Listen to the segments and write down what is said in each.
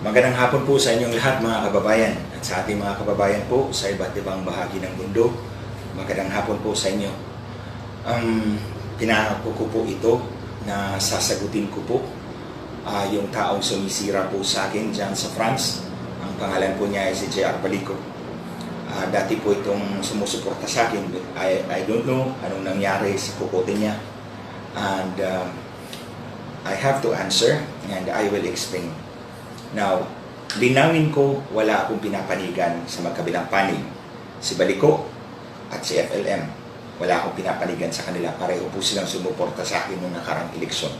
Magandang hapon po sa inyong lahat mga kababayan at sa ating mga kababayan po sa iba't ibang bahagi ng mundo. Magandang hapon po sa inyo. Pinangako ko po ito na sasagutin ko po yung taong sumisira po sa akin dyan sa France. Ang pangalan po niya ay si J.R. Balico. Dati po itong sumusuporta sa akin. I don't know anong nangyari sa kukote niya. And I have to answer and I will explain. Now, linawin ko, wala akong pinapanigan sa magkabilang panig. Si Balico at si FLM, wala akong pinapanigan sa kanila. Pareho po silang sumuporta sa akin noong nakarang eleksyon.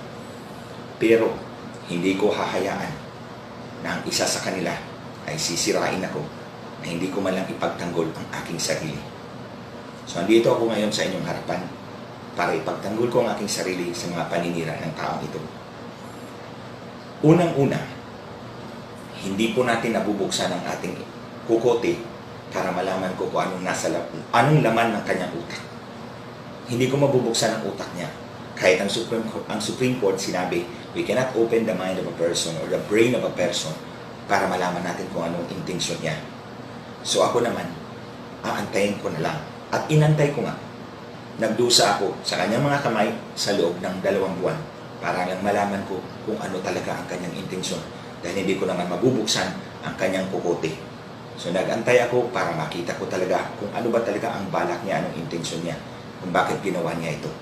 Pero, hindi ko hahayaan na ang isa sa kanila ay sisirain ako na hindi ko man lang ipagtanggol ang aking sarili. So, andito ako ngayon sa inyong harapan para ipagtanggol ko ang aking sarili sa mga paninira ng taong ito. Unang-una, hindi po natin nabubuksan ang ating kukote para malaman ko kung anong laman ng kanyang utak. Hindi ko mabubuksan ang utak niya. Kahit ang Supreme Court sinabi, we cannot open the mind of a person or the brain of a person para malaman natin kung anong intensyon niya. So ako naman, aantayin ko na lang. At inantay ko nga. Nagdusa ako sa kanyang mga kamay sa loob ng 2 buwan para lang malaman ko kung ano talaga ang kanyang intensyon. Dahil hindi ko naman mabubuksan ang kanyang kukote. So nag-antay ako para makita ko talaga kung ano ba talaga ang balak niya, anong intensyon niya, kung bakit ginawa niya ito.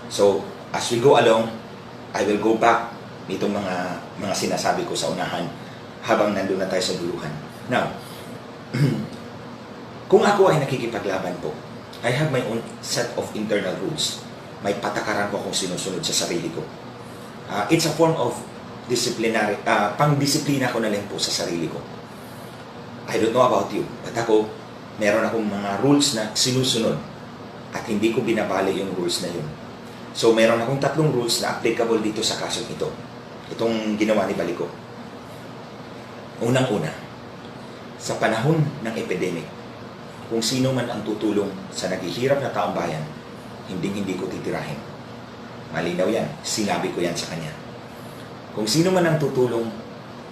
So, as we go along, I will go back nitong mga sinasabi ko sa unahan habang nandun na tayo sa duluhan. Now, kung ako ay nakikipaglaban po, I have my own set of internal rules. May patakaran ko kung sinusunod sa sarili ko. It's a form of disciplinary, pang-disiplina ko na lang po sa sarili ko. I don't know about you, but ako, meron akong mga rules na sinusunod at hindi ko binabali yung rules na yun. So, meron akong 3 rules na applicable dito sa kasong ito. Itong ginawa ni Balico. Unang-una, sa panahon ng epidemic, kung sino man ang tutulong sa naghihirap na taong bayan, hindi ko titirahin. Malinaw yan, sinabi ko yan sa kanya. Kung sino man ang tutulong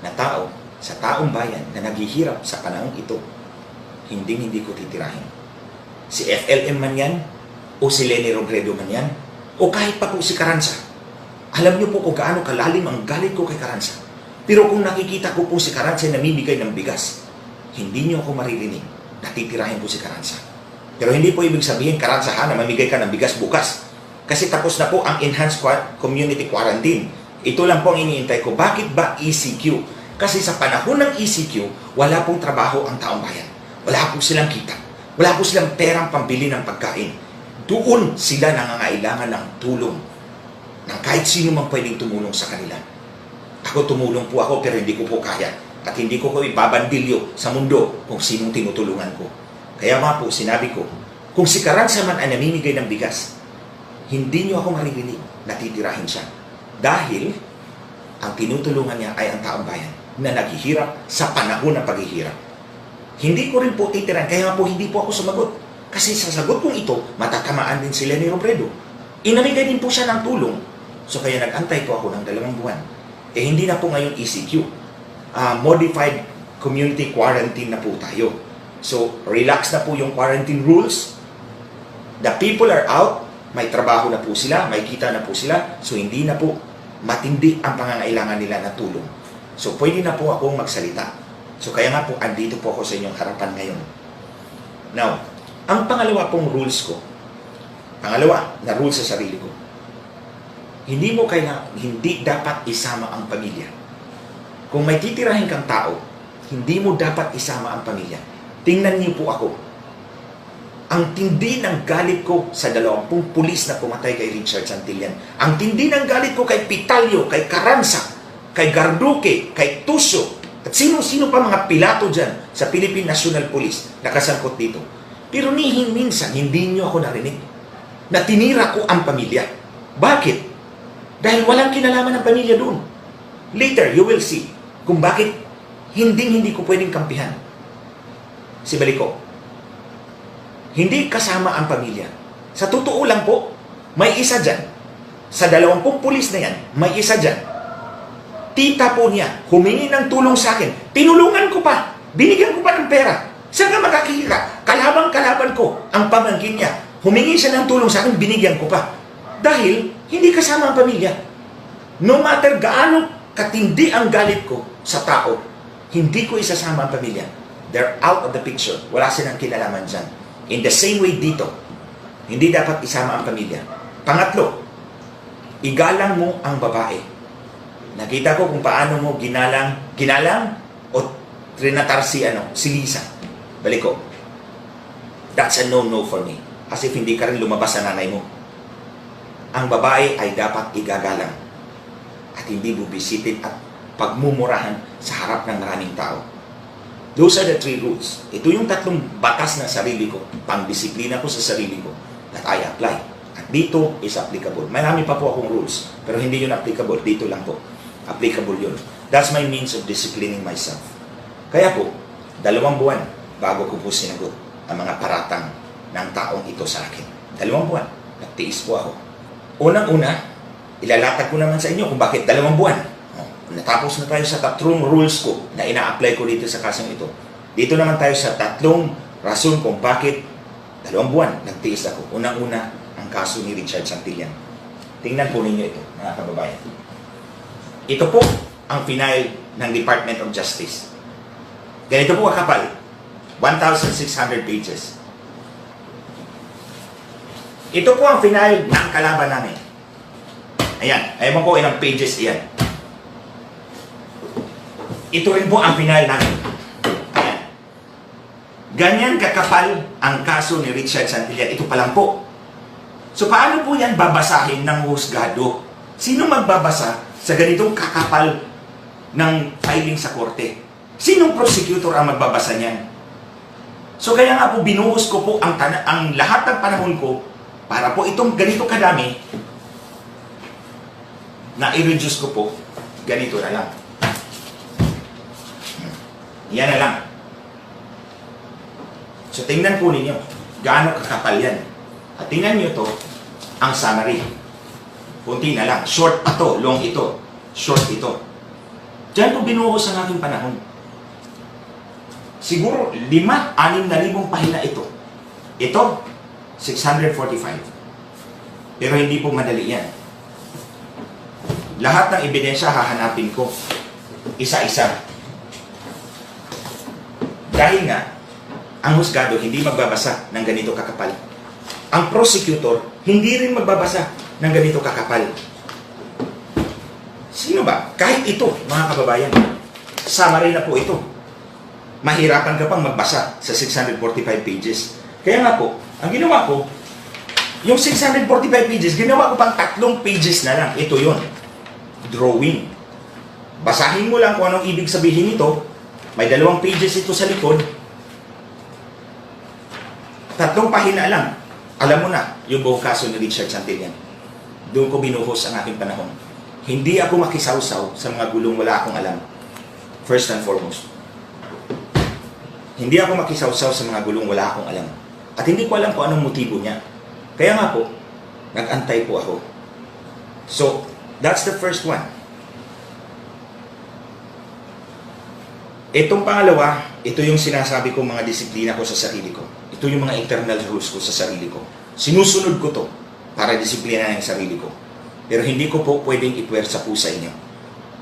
na tao sa taong bayan na naghihirap sa panahong ito, hindi ko titirahin. Si FLM man yan, o si Leni Robredo man yan, o kahit pa po si Carranza. Alam niyo po kung gaano kalalim ang galit ko kay Carranza. Pero kung nakikita ko po si Carranza namimigay ng bigas, hindi niyo ako maririnig na titirahin po si Carranza. Pero hindi po ibig sabihin, Carranza na mamigay ka ng bigas bukas. Kasi tapos na po ang Enhanced Community Quarantine. Ito lang po ang iniintay ko. Bakit ba ECQ? Kasi sa panahon ng ECQ, wala pong trabaho ang taong bayan. Wala po silang kita. Wala po silang perang pambili ng pagkain. Doon sila nangangailangan ng tulong ng kahit sino mang pwedeng tumulong sa kanila. Ako tumulong po ako pero hindi ko po kaya. At hindi ko ibabandilyo sa mundo kung sinong tinutulungan ko. Kaya nga po, sinabi ko, kung si Carranza man ay namimigay ng bigas, hindi niyo ako maririnig na titirahin siya. Dahil ang tinutulungan niya ay ang taong bayan na naghihirap sa panahon ng paghihirap. Hindi ko rin po titirahin, kaya po hindi po ako sumagot. Kasi sa sagot kong ito, matatamaan din si Leni Robredo. Inamigay din po siya ng tulong. So kaya nag-antay po ako ng 2 buwan. Hindi na po ngayon ECQ. Modified Community Quarantine na po tayo. So relax na po yung quarantine rules. The people are out. May trabaho na po sila, may kita na po sila, so hindi na po matindi ang pangangailangan nila na tulong. So pwede na po akong magsalita. So kaya nga po, andito po ako sa inyong harapan ngayon. Now, ang pangalawa pong rules ko, pangalawa na rules sa sarili ko, hindi dapat isama ang pamilya. Kung may titirahin kang tao, hindi mo dapat isama ang pamilya. Tingnan niyo po ako. Ang tindi ng galit ko sa 20 pulis na pumatay kay Richard Santillan. Ang tindi ng galit ko kay Pitalio, kay Carranza, kay Garduque, kay Tuso, at sino-sino pa mga pilato dyan sa Philippine National Police na kasangkot dito. Pero minsan, hindi nyo ako narinig na tinira ko ang pamilya. Bakit? Dahil walang kinalaman ng pamilya doon. Later, you will see kung bakit hindi ko pwedeng kampihan si Balico. Hindi kasama ang pamilya. Sa totoo lang po, may isa dyan. Sa 20 pulis na yan, may isa dyan tita po niya, humingi ng tulong sa akin. Tinulungan ko pa. Binigyan ko pa ng pera. Saan ka makakita? Kalabang-kalaban ko ang pamangkin niya. Humingi siya ng tulong sa akin, binigyan ko pa. Dahil hindi kasama ang pamilya. No matter gaano katindi ang galit ko sa tao, hindi ko isasama ang pamilya. They're out of the picture. Wala silang kinalaman dyan. In the same way dito, hindi dapat isama ang pamilya. Pangatlo, igalang mo ang babae. Nakita ko kung paano mo ginalang o trinatar si Lisa. Balik ko. That's a no-no for me. As if hindi ka rin lumabas sa nanay mo. Ang babae ay dapat igagalang at hindi bubisitin at pagmumurahan sa harap ng maraming tao. Those are the 3 rules. Ito yung 3 batas na sarili ko, pang-disiplina ko sa sarili ko that I apply. At dito is applicable. Marami pa po akong rules, pero hindi yun applicable. Dito lang po. Applicable yun. That's my means of disciplining myself. Kaya po, 2 buwan bago ko po sinagot ang mga paratang ng taong ito sa akin. 2 buwan. Nagtiis po ako. Unang-una, ilalatag ko naman sa inyo kung bakit 2 buwan. Natapos na tayo sa 3 rules ko na ina-apply ko dito sa kasong ito. Dito naman tayo sa 3 rason kung bakit 2 buwan nagtiis ako. Unang-una, ang kaso ni Richard Santillan. Tingnan po ninyo ito, mga kababayan. Ito po ang final ng Department of Justice. Ganito po kakapal. 1,600 pages. Ito po ang final ng kalaban namin. Ayan, ayaw ko ilang pages iyan. Ito rin po ang final namin. Ayan. Ganyan kakapal ang kaso ni Richard Santillan. Ito pa lang po. So paano po yan babasahin ng husgado? Sino magbabasa sa ganitong kakapal ng filing sa korte? Sinong prosecutor ang magbabasa niyan? So kaya nga po binuhos ko po ang lahat ng panahon ko para po itong ganito kadami na i-reduce ko po ganito na lang. Yan na lang. So tingnan po ninyo gaano kakapal yan. At tingnan nyo to ang summary. Kunti na lang. Short pa to, long ito. Short ito. Diyan ko binuhos ang aking panahon. Siguro 5,000-6,000 pahina ito. Ito, 645. Pero hindi po madali yan. Lahat ng ebidensya hahanapin ko. Isa-isa. Dahil nga, ang husgado hindi magbabasa ng ganito kakapal. Ang prosecutor hindi rin magbabasa ng ganito kakapal. Sino ba? Kahit ito, mga kababayan, summary na po ito. Mahirapan ka pang magbasa sa 645 pages. Kaya nga po, ang ginawa ko, yung 645 pages, ginawa ko pang 3 pages na lang. Ito yon, drawing. Basahin mo lang kung anong ibig sabihin nito. May 2 pages ito sa likod. 3 pahina lang. Alam mo na yung buong kaso ni Richard Santillan. Doon ko binuhos ang aking panahon. Hindi ako makisawsaw sa mga gulong wala akong alam. First and foremost. Hindi ako makisawsaw sa mga gulong wala akong alam. At hindi ko alam kung anong motibo niya. Kaya nga po, nag-antay po ako. So, that's the first one. Itong pangalawa, ito yung sinasabi ko mga disiplina ko sa sarili ko. Ito yung mga internal rules ko sa sarili ko. Sinusunod ko to para disiplina ng sarili ko. Pero hindi ko po pwedeng ipwersa po sa inyo.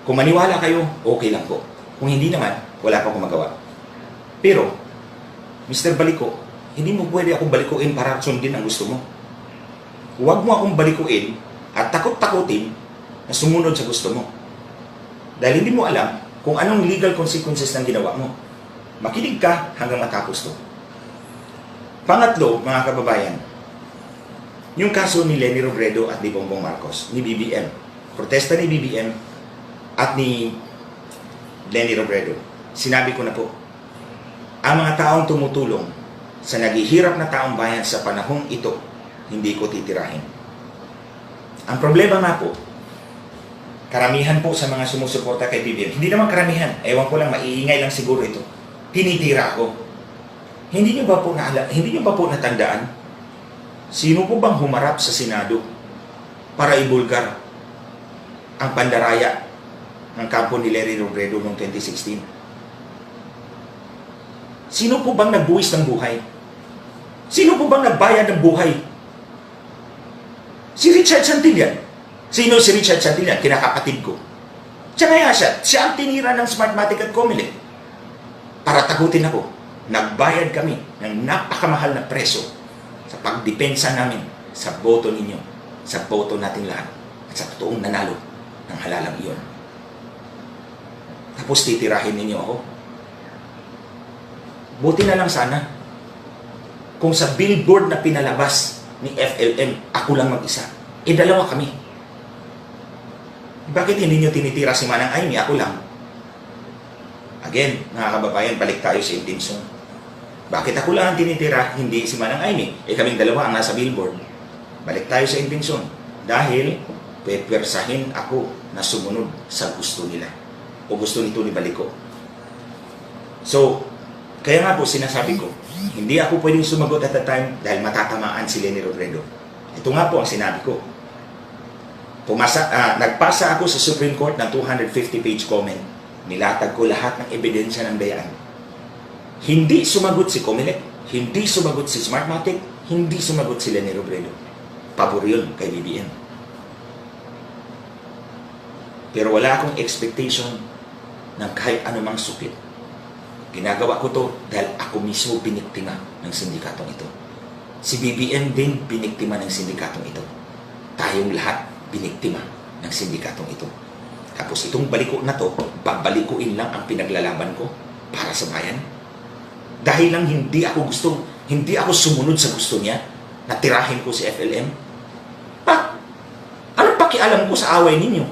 Kung maniwala kayo, okay lang po. Kung hindi naman, wala pa akong magawa. Pero, Mr. Baliko, hindi mo pwede akong balikuin para sundin ang gusto mo. Huwag mo akong balikuin at takot-takutin na sumunod sa gusto mo. Dahil hindi mo alam kung anong legal consequences ng ginawa mo. Makinig ka hanggang matapos to. Pangatlo, mga kababayan, yung kaso ni Leni Robredo at ni Bongbong Marcos, ni BBM. Protesta ni BBM at ni Leni Robredo. Sinabi ko na po, ang mga taong tumutulong sa naghihirap na taong bayan sa panahong ito, hindi ko titirahin. Ang problema nga po, karamihan po sa mga sumusuporta kay BBM, hindi naman karamihan, ewan ko lang, maiingay lang siguro ito, tinitira ko. Hindi nyo ba po natandaan? Sino po bang humarap sa Senado para ibulgar ang pandaraya ng kampo ni Lenny Robredo noong 2016? Sino po bang nagbuwis ng buhay? Sino po bang nagbayad ng buhay? Si Richard Santillan. Sino si Richard Santillan? Kinakapatid ko. Siya kaya siya ang tinira ng Smartmatic at Comelec para tagutin ako. Nagbayad kami ng napakamahal na preso sa pagdepensa namin sa boto ninyo, sa boto natin lahat, at sa totoong nanalo ng halalang iyon. Tapos titirahin ninyo ako. Buti na lang sana kung sa billboard na pinalabas ni FLM, ako lang mag-isa. Dalawa kami. Bakit hindi nyo tinitira si Manang Aimee? Ako lang. Again, mga kababayan, balik tayo sa intensyon. Bakit ako lang ang tinitira, hindi si Manang Aimee? Kaming dalawa ang nasa billboard. Balik tayo sa intensyon. Dahil, pepwersahin ako na sumunod sa gusto nila. O gusto nito ni Baliko. So, kaya nga po sinasabi ko, hindi ako pwedeng sumagot at the time dahil matatamaan si Lenny Robredo. Ito nga po ang sinabi ko. Nagpasa ako sa Supreme Court ng 250-page comment. Nilatag ko lahat ng ebidensya ng dayaan. Hindi sumagot si Comelec, hindi sumagot si Smartmatic, hindi sumagot si Lenny Robredo. Pabor yun kay BBM. Pero wala akong expectation ng kahit anumang suplit. Ginagawa ko to dahil ako mismo biniktima ng sindikatong ito. Si BBM din biniktima ng sindikatong ito. Tayong lahat biniktima ng sindikatong ito. Tapos itong Baliko na to, babalikuin lang ang pinaglalaban ko para sa bayan. Dahil lang hindi ako sumunod sa gusto niya na tirahin ko si FLM. Anong pakialam ko sa away ninyo?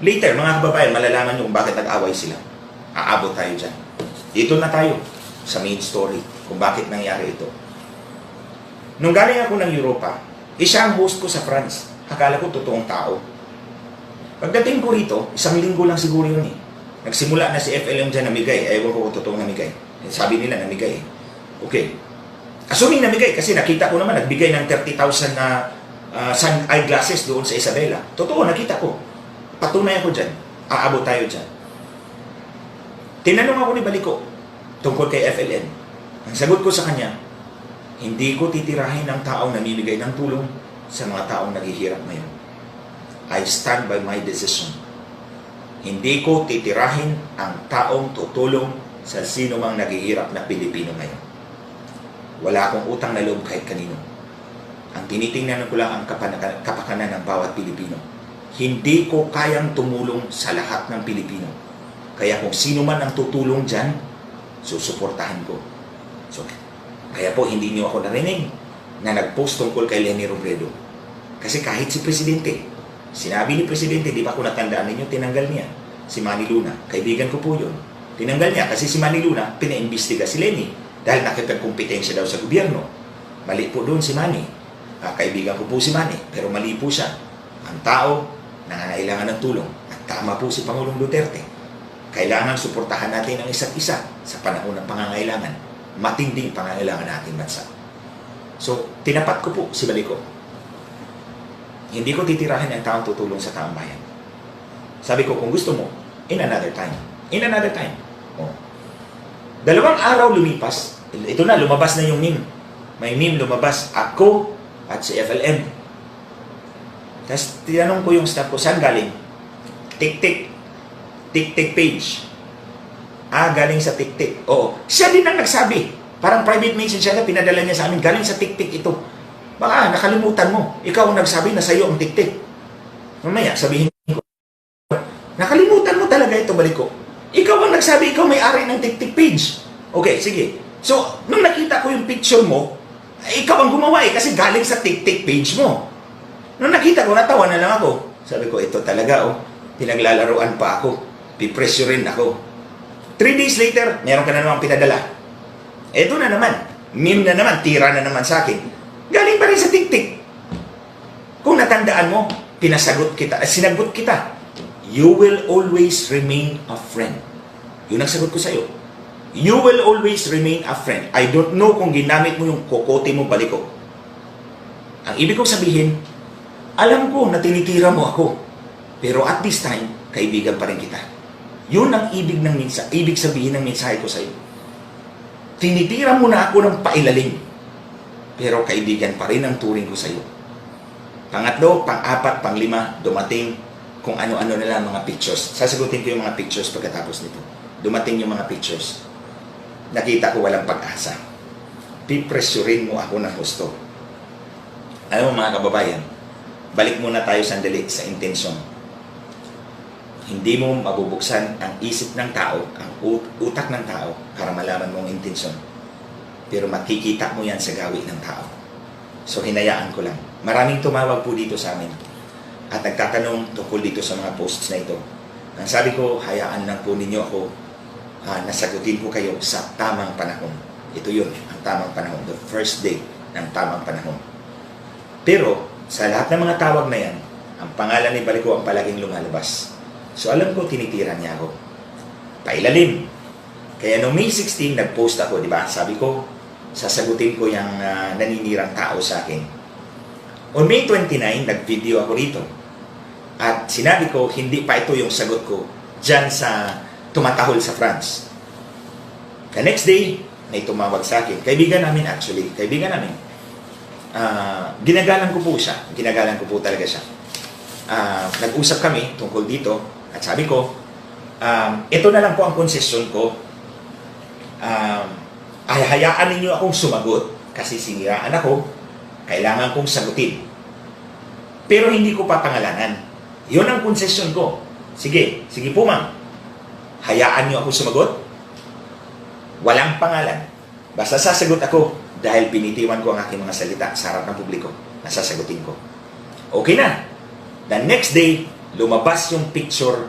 Later, mga kababayan, malalaman nyo kung bakit nag-away sila. Aabot tayo dyan. Dito na tayo sa main story kung bakit nangyari ito. Nung galing ako ng Europa, siya ang host ko sa France. Akala ko totoong tao. Pagdating ko rito, 1 linggo lang siguro yun eh. Nagsimula na si FLM dyan namigay. Ewan ko kung totoong namigay. Sabi nila namigay. Okay. Assuming namigay kasi nakita ko naman nagbigay ng 30,000 na sun eyeglasses doon sa Isabela. Totoo, nakita ko. Patunay ako dyan. Aabot tayo dyan. Tinanong ako ni Baliko tungkol kay FLN. Ang sagot ko sa kanya, hindi ko titirahin ang taong namimigay ng tulong sa mga taong naghihirap ngayon. I stand by my decision. Hindi ko titirahin ang taong tutulong sa sino mang naghihirap na Pilipino ngayon. Wala akong utang na loob kahit kanino. Ang tinitingnan ko lang ang kapakanan ng bawat Pilipino. Hindi ko kayang tumulong sa lahat ng Pilipino. Kaya kung sino man ang tutulong dyan, susuportahan ko. So, kaya po hindi niyo ako narinig na nag-post tungkol kay Lenny Robredo. Kasi kahit si Presidente, sinabi ni Presidente, di ba kung natandaan ninyo, tinanggal niya si Manny Luna. Kaibigan ko po yun. Tinanggal niya kasi si Manny Luna, pinaimbestiga si Lenny dahil nakipagkumpetensya daw sa gobyerno. Mali po doon si Manny. Kaibigan ko po si Manny, pero mali po siya. Ang tao, nangangailangan ng tulong. At tama po si Pangulong Duterte. Kailangan suportahan natin ang isa't isa sa panahon ng pangangailangan. Matinding pangangailangan natin bansa. So, tinapat ko po si Baliko. Hindi ko titirahin ang taong tutulong sa taong bayan. Sabi ko, kung gusto mo, in another time. In another time. Oh. 2 araw lumipas. Ito na, lumabas na yung meme. May meme lumabas. Ako at si FLM. Tapos, tinanong ko yung staff ko, saan galing? Tik-tik. Tik-tik page. Galing sa tik-tik. Oo. Siya din ang nagsabi. Parang private message siya na pinadala niya sa amin. Galing sa tik-tik ito. Baka nakalimutan mo. Ikaw ang nagsabi na sa'yo ang tik-tik. Mamaya, sabihin ko. Nakalimutan mo talaga ito, Baliko. Ikaw ang nagsabi, ikaw may-ari ng tik-tik page. Okay, sige. So, nung nakita ko yung picture mo, ikaw ang gumawa kasi galing sa tik-tik page mo. Nung nakita ko, natawa na lang ako. Sabi ko, ito talaga, pinaglalaruan pa ako. Pipresyo rin ako. 3 days later, meron ka na naman pinadala. Eto na naman. Meme na naman. Tira na naman sa akin. Galing pa rin sa tik-tik. Kung natandaan mo, pinasagot kita, sinagot kita. You will always remain a friend. Yun ang sagot ko sa'yo. You will always remain a friend. I don't know kung ginamit mo yung kokote mo, Baliko. Ang ibig kong sabihin, alam ko na tinitira mo ako. Pero at this time, kaibigan pa rin kita. Yun ang ibig sabihin ng mensahe ko sa iyo. Tinitira mo na ako ng pailalim, pero kaibigan pa rin ang turing ko sa iyo. Pangatlo, pang-apat, pang-lima, dumating kung ano-ano nila mga pictures. Sasagutin ko yung mga pictures pagkatapos nito. Dumating yung mga pictures. Nakita ko walang pag-asa. Pipresyurin mo ako ng gusto. Alam mo mga kababayan, balik muna tayo sandali sa intensyon. Hindi mo mabubuksan ang isip ng tao, ang utak ng tao, para malaman mo ang intensyon. Pero makikita mo yan sa gawi ng tao. So hinayaan ko lang. Maraming tumawag po dito sa amin at nagtatanong tungkol dito sa mga posts na ito. Ang sabi ko, hayaan lang po ninyo ako, nasagutin ko kayo sa tamang panahon. Ito yun, ang tamang panahon. The first day ng tamang panahon. Pero, sa lahat ng mga tawag na yan, ang pangalan ni Baliko ang palaging lumalabas. So alam ko, tinitira niya ako. Pailalim. Kaya noong May 16, nag-post ako, di ba? Sabi ko, sasagutin ko yung naninirang tao sa akin. On May 29, nag-video ako rito. At sinabi ko, hindi pa ito yung sagot ko dyan sa tumatahol sa France. The next day, may tumawag sa akin. Kaibigan namin actually. Kaibigan namin. Ginagalan ko po siya. Ginagalan ko po talaga siya. Nag-usap kami tungkol dito. At sabi ko, ito na lang po ang konsesyon ko. Ay hayaan ninyo akong sumagot. Kasi siniraan ako. Kailangan kong sagutin. Pero hindi ko papangalanan. Yun ang konsesyon ko. Sige po ma'am. Hayaan niyo ako sumagot. Walang pangalan. Basta sasagot ako dahil binitiwan ko ang aking mga salita sa harap ng publiko na sasagutin ko. Okay na. The next day, lumabas yung picture.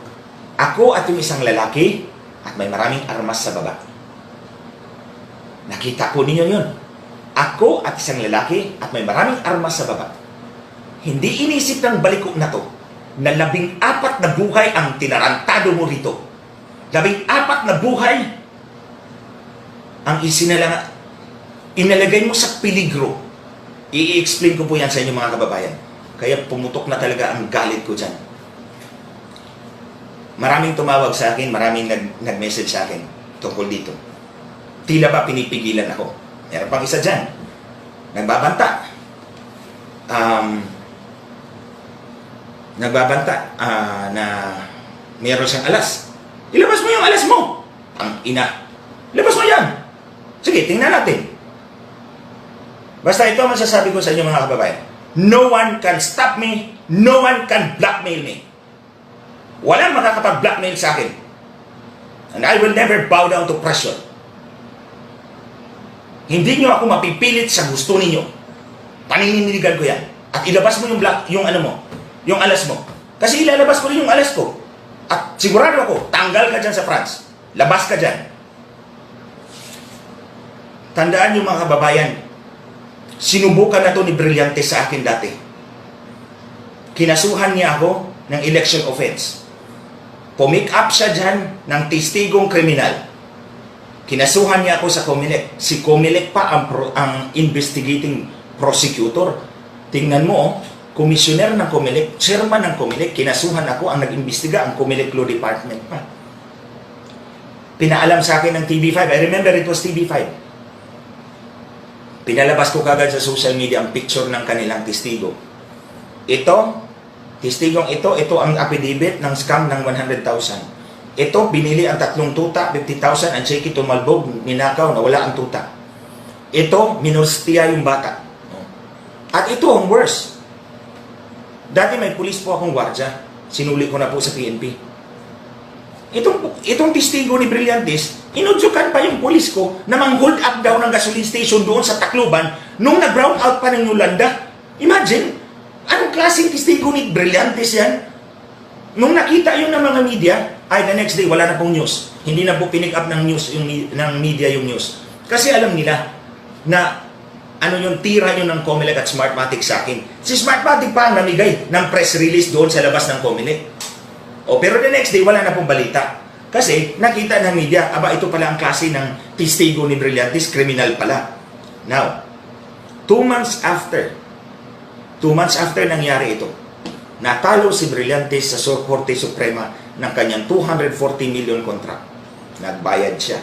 Ako at yung isang lalaki at may maraming armas sa baba. Nakita po ninyo yun. Ako at isang lalaki at may maraming armas sa baba. Hindi inisip ng Baliko na to na 14 na buhay ang tinarantado mo rito. 14 na buhay ang inalagay mo sa peligro. I-explain ko po yan sa inyo mga kababayan. Kaya pumutok na talaga ang galit ko dyan. Maraming tumawag sa akin, maraming nag-message sa akin tungkol dito. Tila ba pinipigilan ako? Meron pang isa dyan. Nagbabanta. Na meron siyang alas. Ilabas mo yung alas mo. Ang ina. Labas mo yan. Sige, tingnan natin. Basta ito ang masasabi ko sa inyo mga kababayan. No one can stop me. No one can blackmail me. Walang makakapag-blackmail sa akin. And I will never bow down to pressure. Hindi nyo ako mapipilit sa gusto ninyo. Panininigan ko yan. At ilabas mo yung alas mo. Kasi ilalabas ko rin yung alas ko. At sigurado ako, tanggal ka dyan sa France. Labas ka dyan. Tandaan nyo mga kababayan, sinubukan na to ni Brillantes sa akin dati. Kinasuhan niya ako ng election offense. Pumick up siya dyan ng testigong kriminal. Kinasuhan niya ako sa Comelec. Si Comelec pa ang investigating prosecutor. Tingnan mo, commissioner ng Comelec, chairman ng Comelec, kinasuhan ako, ang nag-imbestiga, ang Comelec Law Department pa. Pinaalam sa akin ng TV5. I remember it was TV5. Pinalabas ko kagad sa social media ang picture ng kanilang testigo. Testigong ito ang affidavit ng scam ng 100,000. Ito, binili ang 3 tuta, 50,000, ang cheque tumalbog, ninakaw, nawala ang tuta. Ito, minustia yung bata. At ito ang worst. Dati may pulis po akong gwardya. Sinuli ko na po sa PNP. Itong testigo ni Brillantes, inudyukan pa yung pulis ko na mang-hold up daw ng gasoline station doon sa Tacloban nung nag-brown out pa ng Yolanda. Imagine, anong klaseng testigo ni Brillantes yan? Nung nakita yun ng mga media, ay the next day wala na pong news. Hindi na po pinick up ng news ng media yung news. Kasi alam nila na tira yun ng Comelec at Smartmatic sa akin. Si Smartmatic pa ang namigay ng press release doon sa labas ng Comelec. Pero the next day wala na pong balita. Kasi nakita ng media, ito pala ang klase ng testigo ni Brillantes, criminal pala. Now, 2 months after nangyari ito, natalo si Brillantes sa Korte Suprema ng kanyang 240 million contract. Nagbayad siya.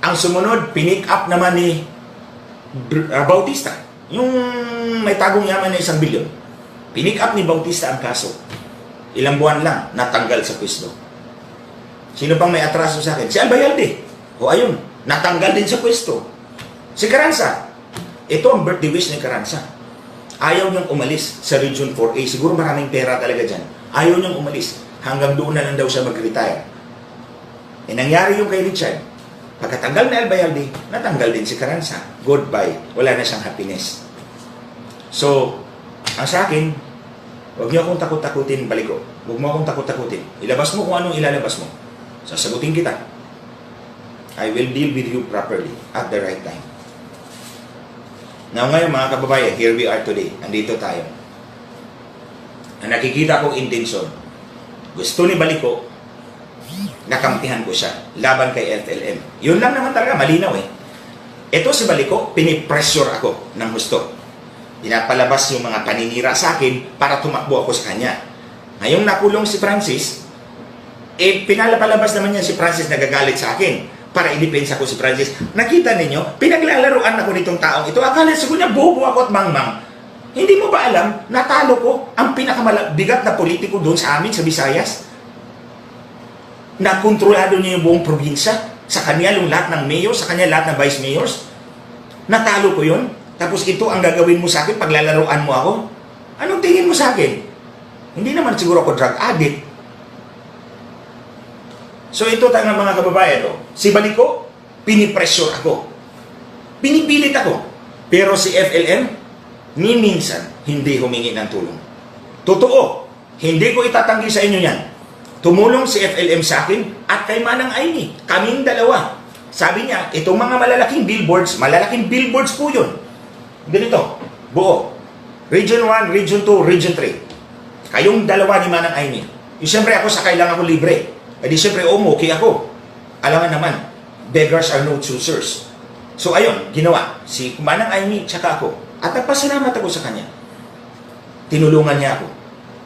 Ang sumunod, pinick up naman ni Bautista, yung may tagong yaman na 1 bilyon. Pinick up ni Bautista ang kaso. Ilang buwan lang, natanggal sa pwesto. Sino pang may atraso sa akin? Si Albayalde. O ayun, natanggal din sa pwesto. Si Carranza. Ito ang birthday wish ni Carranza. Ayaw niyang umalis sa Region 4A. Siguro maraming pera talaga dyan. Ayaw niyang umalis. Hanggang doon na lang daw siya mag-retire. E nangyari yung kay Richard. Pagkatanggal na Albayalde, natanggal din si Carranza. Goodbye. Wala na siyang happiness. So, ang sa akin, huwag niyo akong takot-takutin, Baliko. Huwag mo akong takot-takutin. Ilabas mo kung anong ilalabas mo. Sasagutin kita. I will deal with you properly at the right time. Now ngayon mga kababayan, here we are today. Andito tayo. Ang nakikita kong intensyon, gusto ni Baliko, nakampihan ko siya laban kay FLM. Yun lang naman talaga, malinaw eh. Ito si Baliko, pinipressure ako ng gusto. Pinapalabas yung mga paninira sa akin para tumakbo ako sa kanya. Ngayong nakulong si Francis, pinapalabas naman niya si Francis nagagalit sa akin para idepensa ko si Francis. Nakita ninyo, pinaglalaruan ako nitong taong ito. Akala siguro niya bobo ako at mangmang. Hindi mo ba alam, natalo ko ang pinakamabigat na politiko doon sa amin sa Visayas? Nakontrolado niya yung buong probinsya. Sa kanya yung lahat ng mayor, sa kanya lahat ng vice mayors. Natalo ko yun. Tapos ito ang gagawin mo sa akin, paglalaroan mo ako. Anong tingin mo sa akin? Hindi naman siguro ako drug addict. So ito tayo mga kababayan. Si Baliko, pinipressure ako. Pinipilit ako. Pero si FLM, ni minsan, hindi humingi ng tulong. Totoo, hindi ko itatanggi sa inyo yan. Tumulong si FLM sa akin at kay Manang Aimee. Kaming dalawa. Sabi niya, itong mga malalaking billboards po yun. Ganito, buo. Region 1, Region 2, Region 3. Kayong dalawa ni Manang Aimee. Siyempre ako sakay lang ako libre. E di siyempre, okay ako. Alangan naman, beggars are no choosers. So ayun, ginawa. Si Manang Aimee, tsaka ako. At nagpasalamat ako sa kanya. Tinulungan niya ako.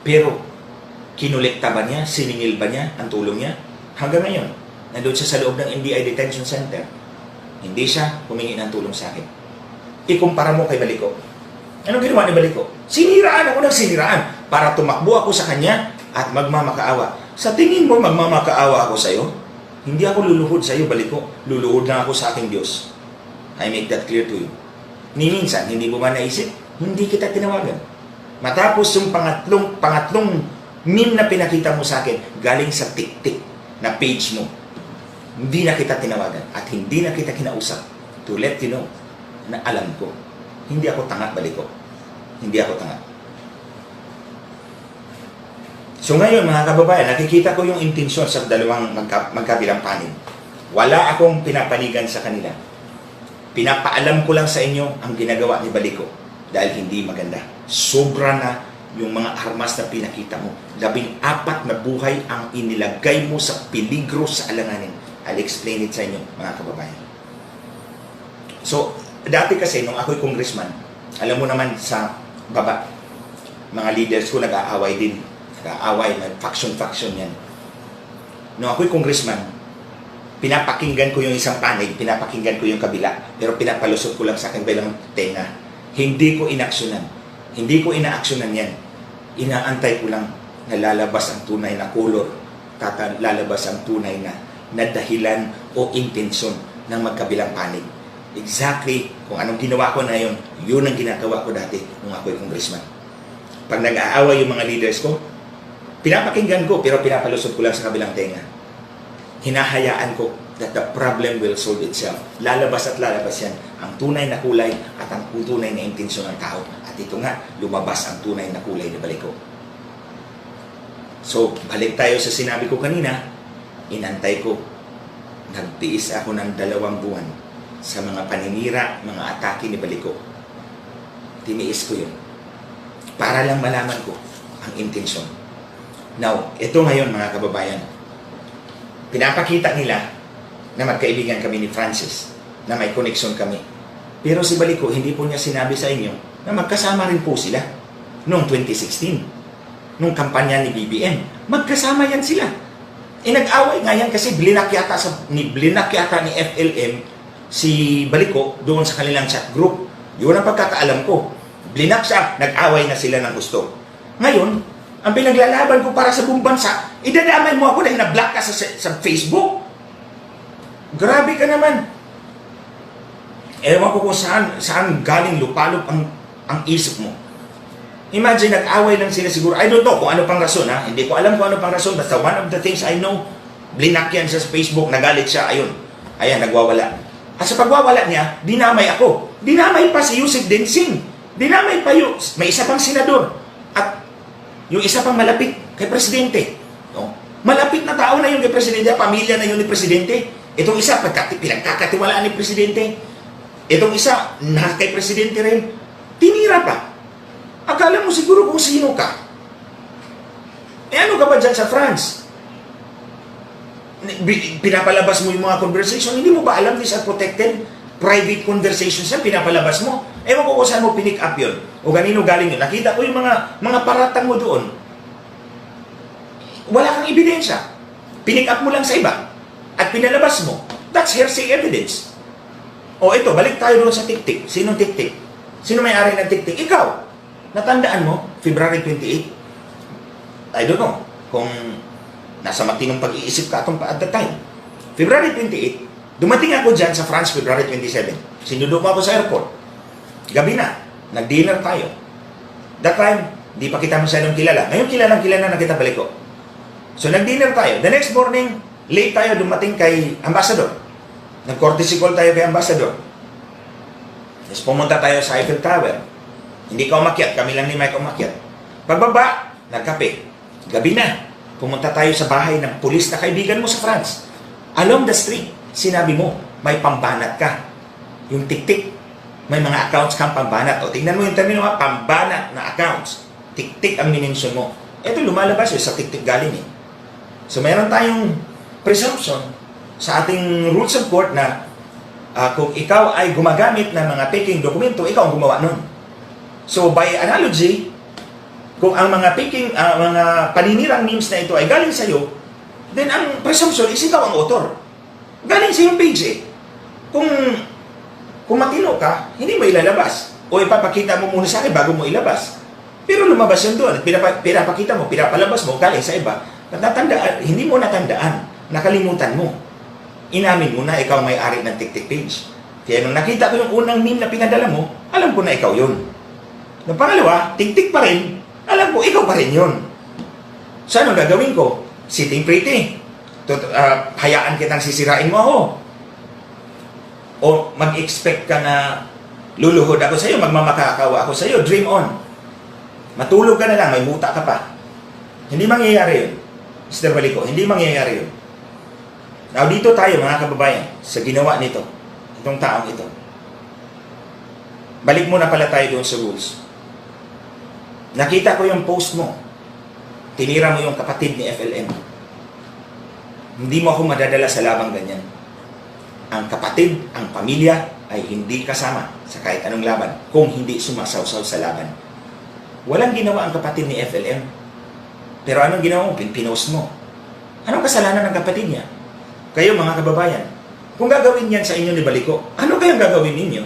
Pero, kinulekta ba niya? Siningil ba niya ang tulong niya? Hanggang ngayon, nandun siya sa loob ng NBI Detention Center. Hindi siya humingi ng tulong sa akin. Ikumpara mo kay Baliko. Anong ginawa ni Baliko? Siniraan ako ng siniraan para tumakbo ako sa kanya at magmamakaawa. Sa tingin mo, magmamakaawa ako sa iyo? Hindi ako luluhod sa iyo, Baliko. Luluhod lang ako sa aking Diyos. I make that clear to you. Ni minsan, hindi mo ba naisip? Hindi kita tinawagan. Matapos yung pangatlong meme na pinakita mo sa akin, galing sa TikTok na page mo, hindi na kita tinawagan at hindi na kita kinausap to let you know na alam ko. Hindi ako tanga, Baliko. Hindi ako tanga. So ngayon, mga kababayan, nakikita ko yung intensyon sa dalawang magkabilang panig. Wala akong pinapanigan sa kanila. Pinapaalam ko lang sa inyo ang ginagawa ni Baliko dahil hindi maganda. Sobra na yung mga armas na pinakita mo. 14 na buhay ang inilagay mo sa peligro sa alanganin. I'll explain it sa inyo, mga kababayan. So, dati kasi, nung ako'y congressman, alam mo naman sa baba, mga leaders ko nag-aaway din. Nag-aaway, faction-faction yan. Nung ako'y congressman, pinapakinggan ko yung isang panig, pinapakinggan ko yung kabila, pero pinapalusot ko lang sa akin bilang tenga. Hindi ko inaksyonan. Hindi ko inaaksyonan yan. Inaantay ko lang na lalabas ang tunay na color, lalabas ang tunay na dahilan o intensyon ng magkabilang panig. Exactly kung anong ginawa ko na yun, yun ang ginagawa ko dati nung ako'y congressman. Pag nag-aaway yung mga leaders ko, pinapakinggan ko, pero pinapalusot ko lang sa kabilang tenga. Hinahayaan ko that the problem will solve itself. Lalabas at lalabas yan ang tunay na kulay at ang tunay na intensyon ng tao. At ito nga, lumabas ang tunay na kulay na Baliko. So, balik tayo sa sinabi ko kanina, inantay ko. Nagtiis ako ng 2 buwan sa mga paninira, mga atake ni Baliko. Tiniis ko yun. Para lang malaman ko ang intensyon. Now, ito ngayon mga kababayan, pinapakita nila na magkaibigan kami ni Francis, na may connection kami. Pero si Baliko, hindi po niya sinabi sa inyo na magkasama rin po sila noong 2016. nung kampanya ni BBM. Magkasama yan sila. Nag-away nga yan kasi blinak yata ni FLM si Baliko doon sa kanilang chat group. Yun ang pagkakaalam ko. Blinak siya, nag-away na sila ng gusto. Ngayon, ang pinaglalaban ko para sa buong bansa, idadamay mo ako dahil na-block ka sa Facebook. Grabe ka naman. Ewan ko kung saan galing lupalop ang isip mo. Imagine, nag-away lang sila siguro. I don't know kung ano pang rason, ha? Hindi ko alam kung ano pang rason. Basta one of the things I know, blinak yan siya sa Facebook, nagalit siya, ayun. Ayan, nagwawala. At sa pagwawala niya, dinamay ako. Dinamay pa si Yusek Densing. Dinamay pa yung, may isa pang senador. At yung isa pang malapit kay Presidente. No? Malapit na tao na yun kay Presidente, pamilya na yun ni Presidente. Itong isa, pinagkakatiwalaan ni Presidente. Itong isa, kay Presidente rin. Tinira pa. Akala mo siguro kung sino ka. Ano ka ba dyan sa France? Pinapalabas mo yung mga conversation, hindi mo ba alam these are protected private conversations yan, pinapalabas mo? Ewan ko kung saan mo pinick up yun. O ganino galing yun. Nakita ko yung mga paratang mo doon. Wala kang ebidensya. Pinick up mo lang sa iba. At pinalabas mo. That's hearsay evidence. O ito, balik tayo doon sa TikTok. Sinong TikTok? Sino may-ari ng TikTok? Ikaw. Natandaan mo, February 28. I don't know kung nasa matinong pag-iisip ka at the time. February 28, dumating ako dyan sa France, February 27. Sinundo ko ako sa airport. Gabi na, nag-dinner tayo. That time, di pa kita masyadong kilala. Ngayon kilala na kita balik ko. So nag-dinner tayo. The next morning, late tayo dumating kay Ambassador. Nag-courtesy call tayo kay Ambassador. Tapos pumunta tayo sa Eiffel Tower. Hindi ka umakyat, kami lang ni Mike umakyat. Pagbaba, nagkape. Gabi na, pumunta tayo sa bahay ng pulis na kaibigan mo sa France. Along the street, sinabi mo, may pambanat ka. Yung tik-tik, may mga accounts kang pambanat. O tingnan mo yung termino, pambanat na accounts. Tik-tik ang minensyon mo. Ito lumalabas yun, sa tik-tik galing eh. So meron tayong presumption sa ating rules of court na kung ikaw ay gumagamit ng mga faking dokumento, ikaw ang gumawa nun. So by analogy, kung ang mga faking, mga paninirang memes na ito ay galing sa'yo, then ang presumption is ikaw ang author. Galing sa yung page eh. Kung matino ka, hindi mo ilalabas. O ipapakita mo muna sa akin bago mo ilabas. Pero lumabas yun doon. Pinapakita mo, pinapalabas mo, galing sa iba. Hindi mo natandaan. Nakalimutan mo. Inamin mo na ikaw may-ari ng TikTok page. Kaya nung nakita ko yung unang meme na pinadala mo, alam ko na ikaw yun. Nung pangalawa, TikTok pa rin, alam ko, ikaw pa rin yun. So anong gagawin ko? Sitting pretty. Hayaan kitang sisirain mo ako. O mag-expect ka na luluhod ako sa iyo, magmamakakawa ako sa iyo, dream on. Matulog ka na lang, may muta ka pa. Hindi mangyayari yun. Mr. Baliko, hindi mangyayari yun. Now dito tayo mga kababayan, sa ginawa nito, itong taong ito. Balik muna pala tayo doon sa rules. Nakita ko yung post mo. Tinira mo yung kapatid ni FLM. Hindi mo ako madadala sa labang ganyan. Ang kapatid, ang pamilya ay hindi kasama sa kahit anong laban kung hindi sumasawsaw sa laban. Walang ginawa ang kapatid ni FLM. Pero anong ginawa mo? Pinost mo. Anong kasalanan ng kapatid niya? Kayo mga kababayan, kung gagawin yan sa inyo ni Baliko, ano kayang gagawin ninyo?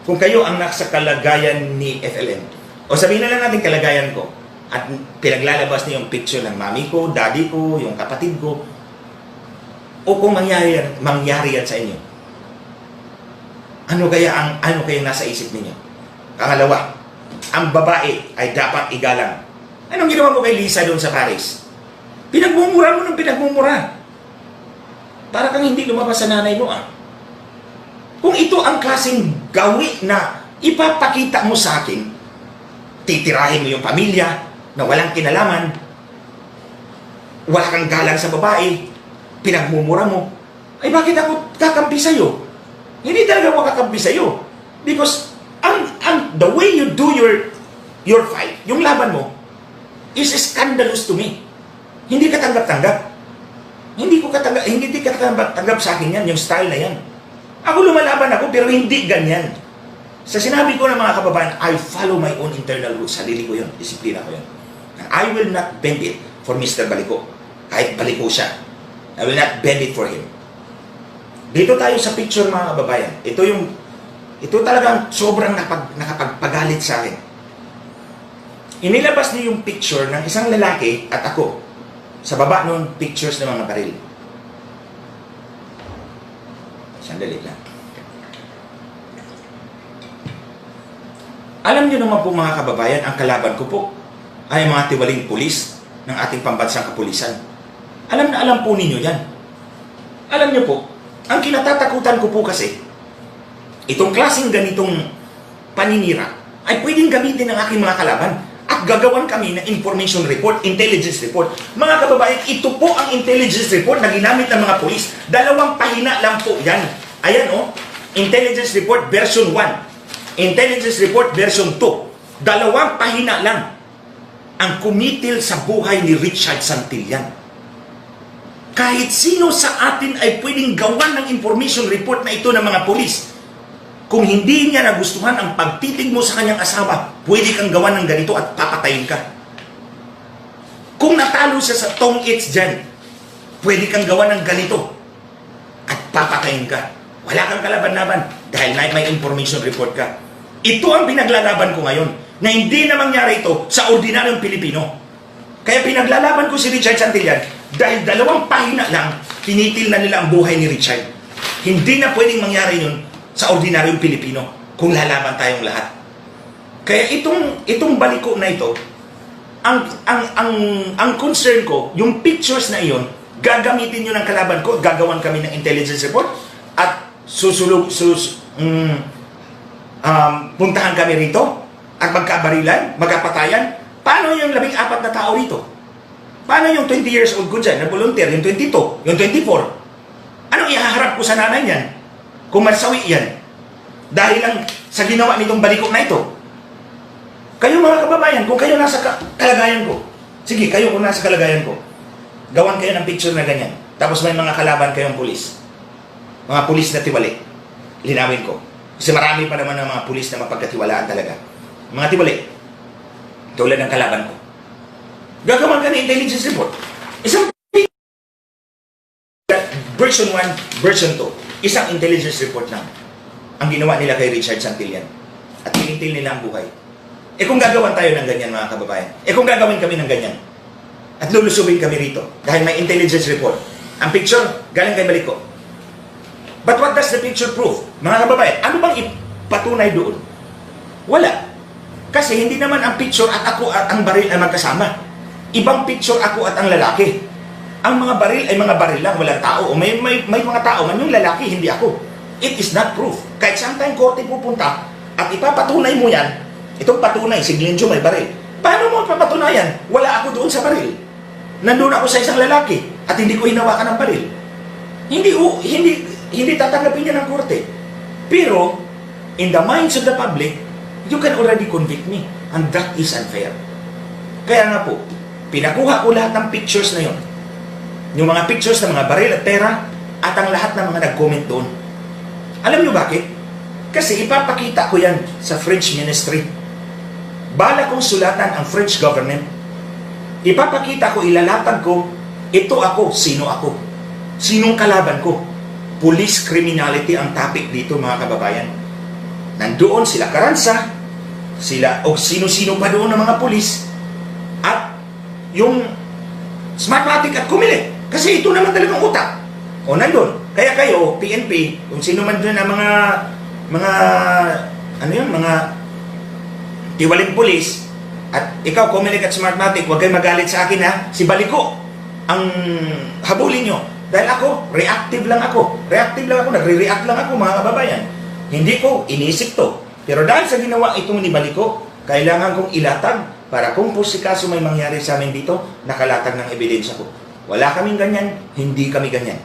Kung kayo ang nasa kalagayan ni FLM. O sabihin na lang natin kalagayan ko. At pinaglalabas niyo yung picture ng mami ko, daddy ko, yung kapatid ko. O kung mangyari yan sa inyo. Ano kaya nasa isip ninyo? Pangalawa, ang babae ay dapat igalang. Anong ginawa mo kay Lisa doon sa Paris? Pinagmumura mo ng pinagmumura. Para kang hindi lumabas sa nanay mo Kung ito ang klaseng gawi na ipapakita mo sa akin, titirahin mo yung pamilya na walang kinalaman, wala kang galang sa babae, pinagmumura mo, ay bakit ako kakampi sa'yo? Hindi talaga ako kakampi sa'yo. Because the way you do your fight, yung laban mo, is scandalous to me. Hindi ka tanggap-tanggap. Hindi ka tanggap sa akin yan, yung style na yan. Ako lumalaban ako, pero hindi ganyan. Sa sinabi ko ng mga kababayan, I follow my own internal rules. Sarili ko yun, disiplina ko yun. I will not bend it for Mr. Baliko. Kahit Baliko siya. I will not bend it for him. Dito tayo sa picture, mga kababayan. Ito talagang sobrang nakapagpagalit sa akin. Inilabas niya yung picture ng isang lalaki at ako. Sa baba nun, pictures ng mga baril. Sandali lang. Alam niyo naman po, mga kababayan, ang kalaban ko po ay mga tiwaling pulis ng ating pambansang kapulisan. Alam na alam po ninyo yan. Alam niyo po, ang kinatatakutan ko po kasi, itong klaseng ganitong paninira ay pwedeng gamitin ng aking mga kalaban at gagawan kami ng information report, intelligence report. Mga kababayan, ito po ang intelligence report na ginamit ng mga pulis. 2 pahina lang po yan. Ayan o, intelligence report version 1. Intelligence report version 2. 2 pahina lang ang kumitil sa buhay ni Richard Santillan. Kahit sino sa atin ay pwedeng gawan ng information report na ito ng mga pulis. Kung hindi niya nagustuhan ang pagtitig mo sa kanyang asawa, pwede kang gawan ng ganito at papatayin ka. Kung natalo siya sa tong-its dyan, pwede kang gawan ng ganito at papatayin ka. Wala kang kalaban-laban dahil may information report ka. Ito ang pinaglalaban ko ngayon na hindi na mangyari ito sa ordinaryong Pilipino. Kaya pinaglalaban ko si Richard Santillan dahil 2 pahina lang, tinitil na nila ang buhay ni Richard. Hindi na pwedeng mangyari yun sa ordinaryong Pilipino kung lalaban tayong lahat. Kaya itong Baliko na ito, ang concern ko, yung pictures na iyon, gagamitin nyo ng kalaban ko, gagawan kami ng intelligence report, at puntahan kami rito, at magkabarilan, magkapatayan. Paano yung 14 na tao rito? Paano yung 20 years old ko dyan, na volunteer, yung 22, yung 24? Anong ihaharap ko sa nanay niyan? Kung masawi yan, dahil lang sa ginawa nitong Baliko na ito. Kayo, mga kababayan, kung kayo nasa kalagayan ko, sige, kayo kung nasa kalagayan ko, gawan kayo ng picture na ganyan. Tapos may mga kalaban kayong pulis. Mga pulis na tiwali. Linawin ko. Kasi marami pa naman ng mga pulis na mapagkatiwalaan talaga. Mga tiwali. Tulad ng kalaban ko. Gagawan ka ng intelligence report. Isang version 1, version 2. Isang intelligence report lang ang ginawa nila kay Richard Santillan. At tinitil nila ang buhay. Kung gagawan tayo ng ganyan, mga kababayan, kung gagawin kami ng ganyan, at lulusubin kami rito, dahil may intelligence report, ang picture, galing kay Baliko. But what does the picture prove? Mga kababayan, ano bang ipatunay doon? Wala. Kasi hindi naman ang picture at ako at ang baril ay magkasama. Ibang picture ako at ang lalaki. Ang mga baril ay mga baril lang, walang tao. O may mga tao man, yung lalaki, hindi ako. It is not proof. Kahit saan tayong korte pupunta at ipapatunay mo yan, itong patunay, si Glenjo may baril. Paano mo papatunayan? Wala ako doon sa baril. Nandun ako sa isang lalaki at hindi ko hinawakan ng baril. Hindi tatanggapin niya ng korte. Pero, in the minds of the public, you can already convict me. And that is unfair. Kaya nga po, pinakuha ko lahat ng pictures na yon. Yung mga pictures ng mga baril at pera at ang lahat ng mga nag-comment doon. Alam niyo bakit? Kasi ipapakita ko yan sa French ministry. Bala kong sulatan ang French government. Ipapakita ko, ilalatag ko, ito ako, sino ako. Sinong kalaban ko. Police criminality ang topic dito, mga kababayan. Nandoon sila Carranza, sila o sino-sino pa doon ng mga pulis, at yung Smartmatic at Comelec. Kasi ito naman talagang utak. O nandun. Kaya kayo, PNP, kung sino man doon ang mga tiwaling pulis, at ikaw, Comelec at Smartmatic, huwag kayong magalit sa akin, ha? Si Baliko ang habulin nyo. Dahil ako, reactive lang ako. Nagre-react lang ako, mga kababayan. Hindi ko inisip to. Pero dahil sa ginawa itong ni Baliko, kailangan kong ilatag para kung po si kaso may mangyari sa amin dito, nakalatag ng ebidensya ko. Wala kaming ganyan, hindi kami ganyan.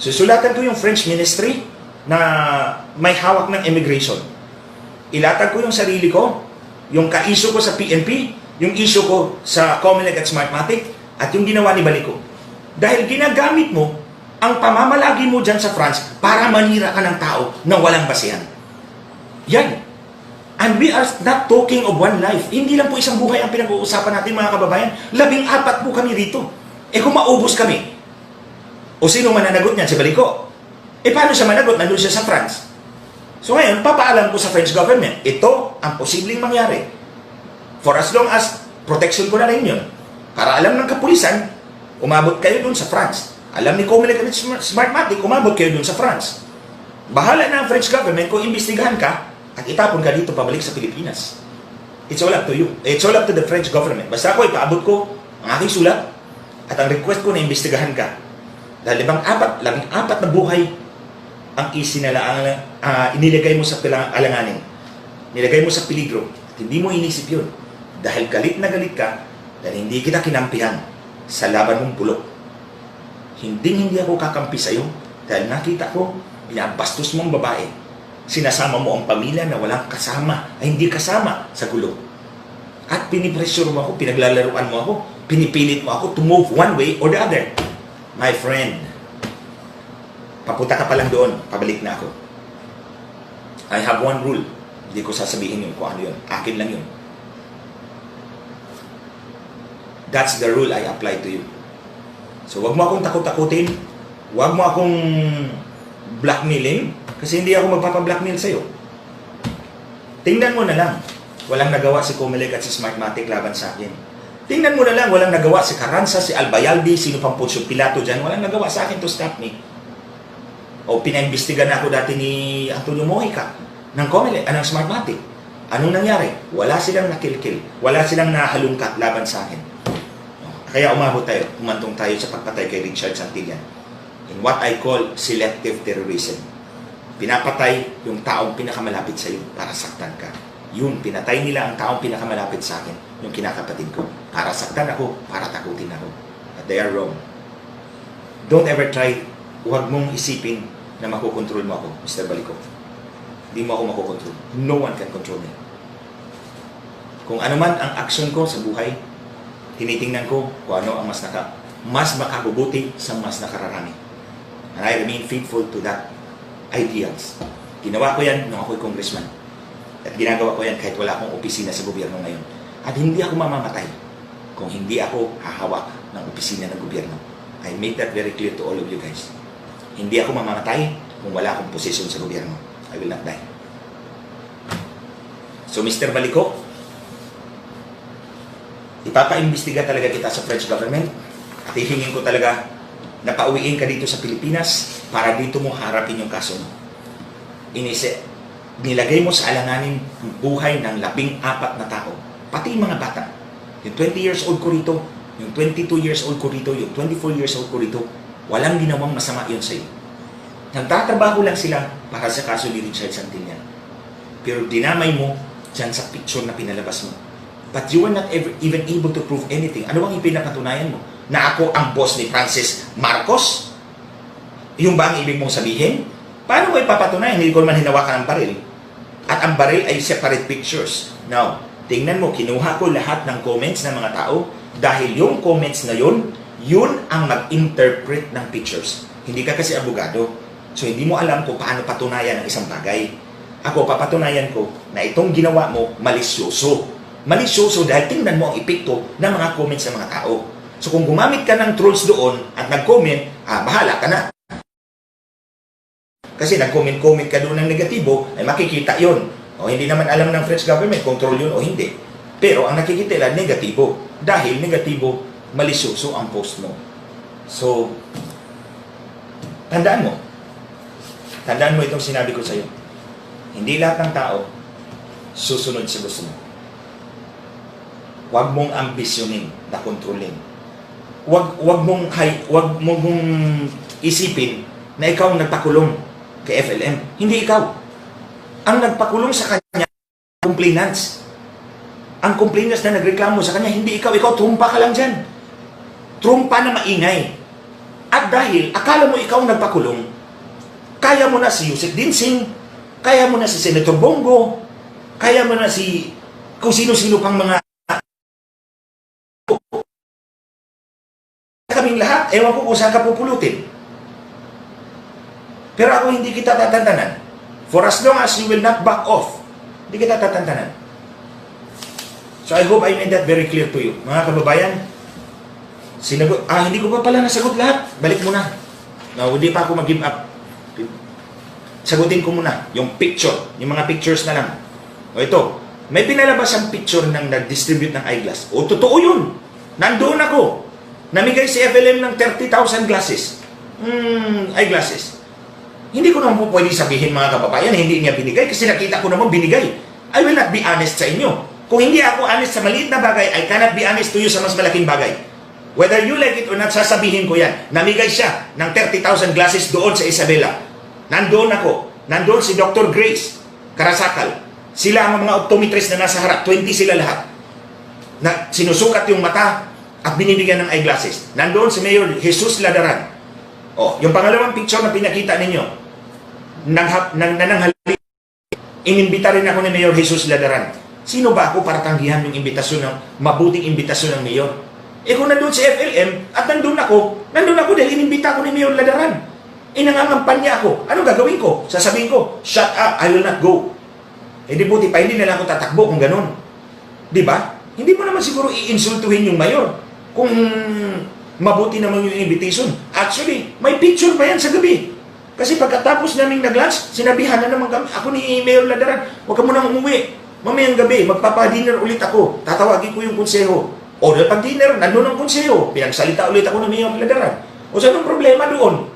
Susulatan ko yung French ministry na may hawak ng immigration. Ilatag ko yung sarili ko, yung ka-issue ko sa PNP, yung issue ko sa Comelec at Smartmatic, at yung ginawa ni Baliko. Dahil ginagamit mo ang pamamalagi mo dyan sa France para manira ka ng tao na walang basihan. Yan And we are not talking of one life. Hindi lang po isang buhay ang pinag-uusapan natin, mga kababayan. 14 po kami rito. Kung maubos kami, o sino mananagot niyan? Si Balico. Paano siya managot? Nandun siya sa France. So ngayon, papaalam ko sa French government, ito ang posibleng mangyari. For as long as protection ko na rin yun. Para alam ng kapulisan, umabot kayo dun sa France. Alam ni Comelec at Smartmatic, umabot kayo dun sa France. Bahala na ang French government kung imbestigahan ka at itapon ka dito pabalik sa Pilipinas. It's all up to you. It's all up to the French government. Basta ako, ipaabot ko ang aking sulat at ang request ko na imbestigahan ka. Dahil 14 na buhay ang inilagay mo sa alanganin. Nilagay mo sa peligro. At hindi mo inisip yun. Dahil galit na galit ka, dahil hindi kita kinampihan sa laban mong bulok. Hindi ako kakampi sa'yo dahil nakita ko, binabastos mong babae. Sinasama mo ang pamilya na walang kasama, ay hindi kasama sa gulo. At pinipressure mo ako, pinaglalaruan mo ako, pinipilit mo ako to move one way or the other. My friend, papunta ka pa lang doon, pabalik na ako. I have one rule. Hindi ko sasabihin yun kung ano yun. Akin lang yun. That's the rule I apply to you. So, wag mo akong takot-takutin. Wag mo akong blackmailing. Kasi hindi ako magpapablackmail sa'yo. Tingnan mo na lang. Walang nagawa si Comelec at si Smartmatic laban sa akin. Tingnan mo na lang. Walang nagawa si Carranza, si Albayalde, sino pang Poncio Pilato dyan. Walang nagawa sa akin to stop me. O pinaimbestigan na ako dati ni Antonio Mojica ng Comelec, ng Smartmatic. Anong nangyari? Wala silang nakilkil. Wala silang nahalungkat laban sa akin. Kaya umabot tayo, umantong tayo sa pagpatay kay Richard Santillan. In what I call selective terrorism. Pinapatay yung taong pinakamalapit sa iyo para saktan ka. Yun, pinatay nila ang taong pinakamalapit sa akin, yung kinakapatid ko. Para saktan ako, para takutin ako. But they are wrong. Don't ever try, huwag mong isipin na makukontrol mo ako, Mr. Balico. Hindi mo ako makukontrol. No one can control me. Kung ano man ang action ko sa buhay, tinitingnan ko kung ano ang mas makabubuti sa mas nakararami. And I remain faithful to that ideals. Ginawa ko yan nung ako'y congressman. At ginagawa ko yan kahit wala akong opisina sa gobyerno ngayon. At hindi ako mamamatay kung hindi ako hahawak ng opisina ng gobyerno. I make that very clear to all of you guys. Hindi ako mamamatay kung wala akong posisyon sa gobyerno. I will not die. So, Mr. Balico, ipapaimbestiga talaga kita sa French government at hihingin ko talaga na pauwiin ka dito sa Pilipinas para dito mo harapin yung kaso mo. Nilagay mo sa alanganin ang buhay ng 14 na tao, pati yung mga bata. Yung 20 years old ko rito, yung 22 years old ko rito, yung 24 years old ko rito, walang ginawang masama yun sa'yo. Nagtatrabaho lang sila para sa kaso ni Richard Santillan. Pero dinamay mo dyan sa picture na pinalabas mo. But you were not even able to prove anything. Ano bang ipinapatunayan mo? Na ako ang boss ni Francis Marcos? Yung ba ang ibig mong sabihin? Paano mo ipapatunayan? Hindi ko naman hinawakan ang baril. At ang baril ay separate pictures. Now, tingnan mo, kinuha ko lahat ng comments ng mga tao dahil yung comments na yun ang mag-interpret ng pictures. Hindi ka kasi abogado. So, hindi mo alam kung paano patunayan ang isang bagay. Ako, papatunayan ko na itong ginawa mo malisyoso. Malisyoso dahil tingnan mo ang epekto ng mga comments ng mga tao. So kung gumamit ka ng trolls doon at nag-comment, bahala ka na. Kasi nag-comment ka doon ng negatibo, ay makikita yon. O hindi naman alam ng French government kung troll yun o hindi. Pero ang nakikita nila, negatibo. Dahil negatibo, malisyoso ang post mo. So, tandaan mo. Tandaan mo itong sinabi ko sa iyo. Hindi lahat ng tao susunod sa gusto mo. Huwag mong ambisyonin na kontrolin. Huwag mong isipin na ikaw ang nagpakulong kay FLM. Hindi ikaw. Ang nagpakulong sa kanya, complainants. Ang complainants na nagreklamo sa kanya, hindi ikaw. Ikaw, trumpa ka lang dyan. Trumpa na maingay. At dahil, akala mo ikaw ang nagpakulong, kaya mo na si Yusek Dinsing, kaya mo na si Senator Bongo, kaya mo na si kung sino-sino pang mga kaming lahat, ewan ko kung saan ka pupulutin. Pero ako hindi kita tatantanan. For as long as you will not back off Hindi kita tatantanan. So I hope I made that very clear to you. Mga kababayan, sinagot, hindi ko pa pala nasagot lahat. Balik muna. No, hindi pa ako mag-give up. Sagutin ko muna yung picture, yung mga pictures na lang. O ito, may pinalabas ang picture ng nag-distribute ng eyeglass. O totoo yun. Nandoon ako. Namigay si FLM ng 30,000 glasses. Eyeglasses. Hindi ko naman po pwede sabihin mga kababayan, hindi niya binigay kasi nakita ko naman binigay. I will not be honest sa inyo. Kung hindi ako honest sa maliit na bagay, I cannot be honest to you sa mas malaking bagay. Whether you like it or not, sasabihin ko yan. Namigay siya ng 30,000 glasses doon sa Isabela. Nandoon ako. Nandoon si Dr. Grace Karasakal. Sila ang mga optometrist na nasa harap. 20 sila lahat. Na sinusukat yung mata at binibigyan ng eyeglasses. Nandoon si Mayor Jesus Ladaran. Yung pangalawang picture na pinakita ninyo, nananghali. Inimbita rin ako ni Mayor Jesus Ladaran. Sino ba ako para tanggihan yung imbitasyon ng mabuting imbitasyon ng Mayor? Kung nandun si FLM at nandun ako dahil inimbita ko ni Mayor Ladaran. Nangangampanya ako. Anong gagawin ko? Sasabihin ko, shut up, I will not go. Di buti pa, hindi na lang ako tatakbo kung ganun. Di ba? Hindi mo naman siguro iinsultuhin yung Mayor kung mabuti naman yung invitation. Actually, may picture pa yan sa gabi. Kasi pagkatapos naming nag-lunch, sinabihan na naman kami, ako ni Mayor Ladaran, huwag ka munang umuwi. Mamayang gabi, magpapa-dinner ulit ako. Tatawagin ko yung konseho. O pag-dinner, nandun ang konseho. Pinagsalita ulit ako ng Mayor Ladaran. O saan ang problema doon?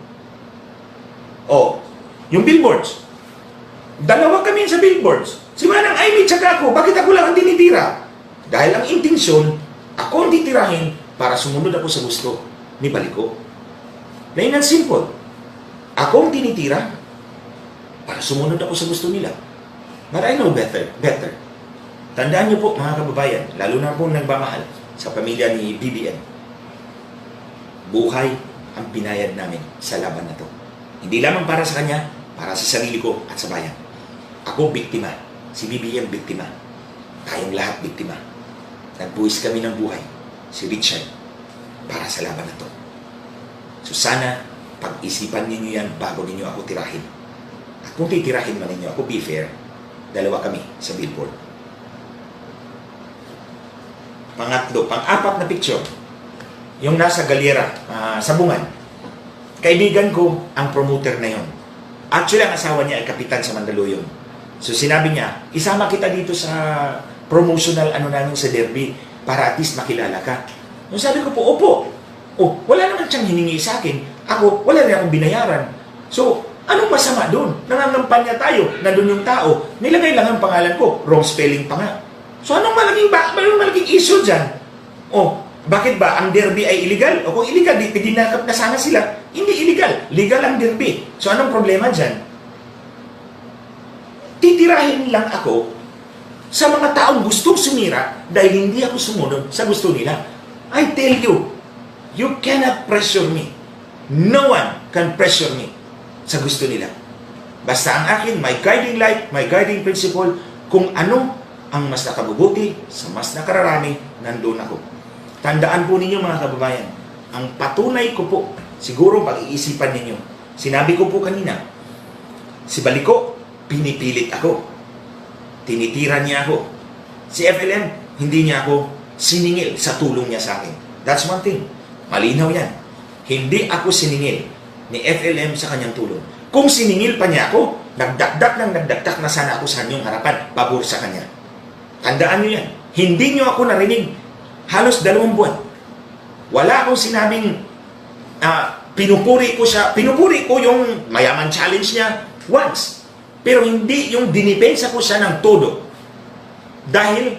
Yung billboards. Dalawa kami sa billboards. Si Manang Amy tsaka ako, bakit ako lang ang tinitira? Dahil ang intensyon, ako ang titirahin para sumunod ako sa gusto ni Baliko. Plain and simple. Ako ang tinitira para sumunod ako sa gusto nila. But I know better. Tandaan niyo po mga kababayan, lalo na po nagmamahal sa pamilya ni BBM. Buhay ang binayad namin sa laban na to. Hindi lamang para sa kanya, para sa sarili ko at sa bayan. Ako biktima, si BBM biktima. Tayong lahat biktima. Nagbuwis kami ng buhay, si Richard, para sa laban na to. So sana, pag-isipan ninyo yan bago ninyo ako tirahin. At kung titirahin man ninyo ako, be fair, dalawa kami sa billboard. Pangatlo, pang-apat na picture, yung nasa Galera, Sabungan. Kaibigan ko ang promoter na yon. Actually, ang asawa niya ay kapitan sa Mandaluyong. So sinabi niya, isama kita dito sa promotional namin sa derby para at least makilala ka. Nung sabi ko po, opo. Wala naman siyang hiningi sa akin. Ako, wala rin akong binayaran. So, anong masama doon? Nangangampanya tayo, nandun yung tao, nilagay lang ang pangalan ko, wrong spelling pa nga. So, anong malaking issue dyan? Bakit ba ang derby ay illegal? Kung illegal, dinakap na sana sila. Hindi illegal. Legal ang derby. So, anong problema dyan? Titirahin lang ako sa mga taong gustong sumira dahil hindi ako sumunod sa gusto nila. I tell you, you cannot pressure me. No one can pressure me sa gusto nila. Basta ang akin, my guiding light, my guiding principle, kung ano ang mas nakabubuti sa mas nakararami, nandun ako. Tandaan po ninyo mga kababayan, ang patunay ko po, siguro pag-iisipan ninyo, sinabi ko po kanina, si Baliko, pinipilit ako. Tinitira niya ako. Si FLM, hindi niya ako siningil sa tulong niya sa akin. That's one thing. Malinaw yan. Hindi ako siningil ni FLM sa kanyang tulong. Kung siningil pa niya ako, nagdakdak na sana ako sa kanyang harapan, pabor sa kanya. Tandaan niyo yan. Hindi niyo ako narinig halos 2 buwan. Wala akong sinabing pinupuri ko siya. Pinupuri ko yung mayaman challenge niya once. Pero hindi yung dinipensa ko siya ng todo. Dahil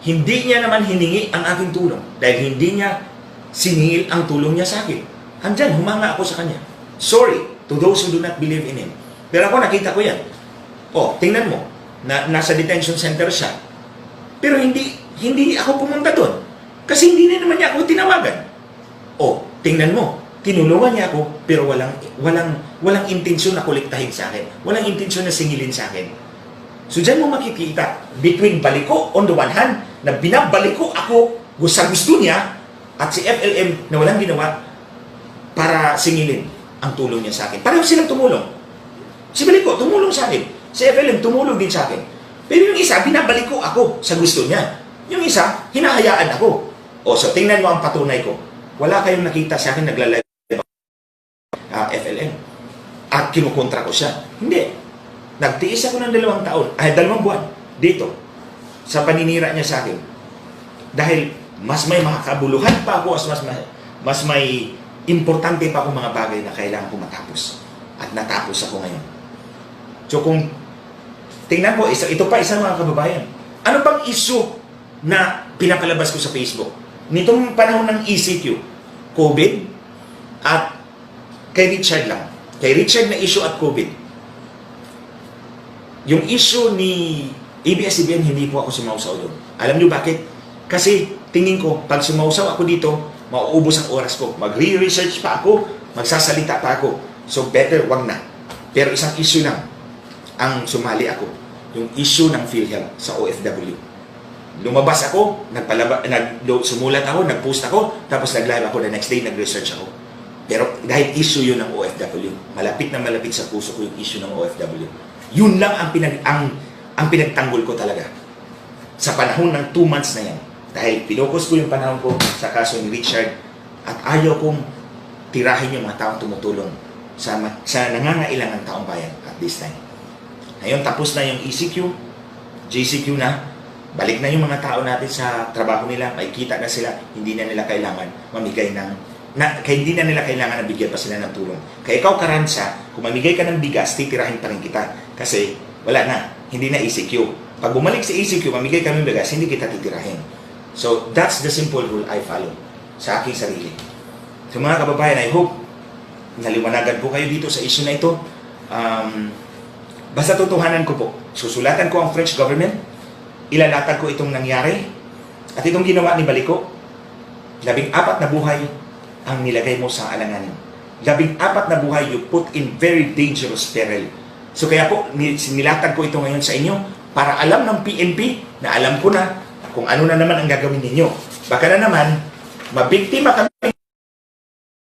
hindi niya naman hiningi ang aking tulong. Dahil hindi niya siningil ang tulong niya sa akin. Andyan, humanga ako sa kanya. Sorry to those who do not believe in him. Pero ako nakita ko yan. Tingnan mo. Nasa detention center siya. Pero hindi ako pumunta doon. Kasi hindi na naman niya ako tinawagan. Tingnan mo. Tinulungan niya ako, pero walang intensyon na kolektahin sa akin. Walang intensyon na singilin sa akin. So dyan mo makikita, between Baliko on the one hand, na binabaliko ako sa gusto niya, at si FLM na walang ginawa para singilin ang tulong niya sa akin. Pareho silang tumulong. Si Baliko tumulong sa akin. Si FLM tumulong din sa akin. Pero yung isa, binabalik ko ako sa gusto niya. Yung isa, hinahayaan ako. O, so tingnan mo ang patunay ko. Wala kayong nakita sa akin nagla-live FLM. At kinukontra ko siya. Hindi. Nagtiis ako ng 2 taon, 2 buwan dito sa paninira niya sa akin. Dahil mas may mga kabuluhan pa ako, mas may importante pa akong mga bagay na kailangan ko matapos. At natapos ako ngayon. So kung tingnan po, ito pa isa mga kababayan. Ano bang issue na pinapalabas ko sa Facebook? Nitong panahon ng ECQ, COVID, at kay Richard lang. Kay Richard na issue at COVID. Yung issue ni ABS-CBN, hindi po ako sumausaw doon. Alam niyo bakit? Kasi tingin ko, pag sumausaw ako dito, mauubos ang oras ko. Magre-research pa ako, magsasalita pa ako. So better, wag na. Pero isang issue lang ang sumali ako. Yung issue ng PhilHealth sa OFW. Lumabas ako, sumulat ako, nag-post ako, tapos nag-live ako the next day, nag-research ako. Pero dahil issue yun ng OFW, malapit na malapit sa puso ko yung issue ng OFW. Yun lang ang pinagtanggol ko talaga. Sa panahon ng 2 months na yan. Dahil pinokus ko yung panahon ko sa kaso ni Richard at ayaw kong tirahin yung mga taong tumutulong sa nangangailangan taong bayan at this time. Ngayon, tapos na yung ECQ, JCQ na, balik na yung mga tao natin sa trabaho nila, may kita na sila, hindi na nila kailangan mamigay hindi na nila kailangan na bigyan pa sila ng tulong. Kaya ikaw, Karansa, kung mamigay ka ng bigas, titirahin pa rin kita. Kasi wala na, hindi na ECQ. Pag bumalik sa ECQ, mamigay kami ng bigas, hindi kita titirahin. So, that's the simple rule I follow sa aking sarili. So mga kababayan, I hope naliwanagan po kayo dito sa issue na ito. Basta tutuhanan ko po. Susulatan ko ang French government, ilalatag ko itong nangyari, at itong ginawa ni Baliko. 14 na buhay ang nilagay mo sa alanganin. 14 na buhay you put in very dangerous peril. So kaya po, nilatag ko ito ngayon sa inyo para alam ng PNP na alam ko na kung ano na naman ang gagawin ninyo. Baka na naman, mabiktima kami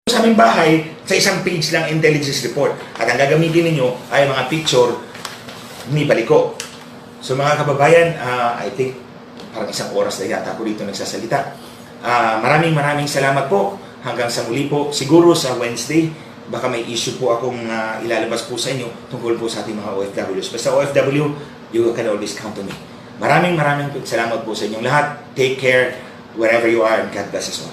sa aming bahay sa isang page lang intelligence report. At ang gagamitin ninyo ay mga picture ni Baliko. So mga kababayan, I think parang 1 oras na yata ako dito nagsasalita. Maraming salamat po. Hanggang sa muli po, siguro sa Wednesday, baka may issue po akong ilalabas po sa inyo tungkol po sa ating mga OFWs. Basta OFW, you can always count on me. Maraming salamat po sa inyong lahat. Take care wherever you are and God bless us all.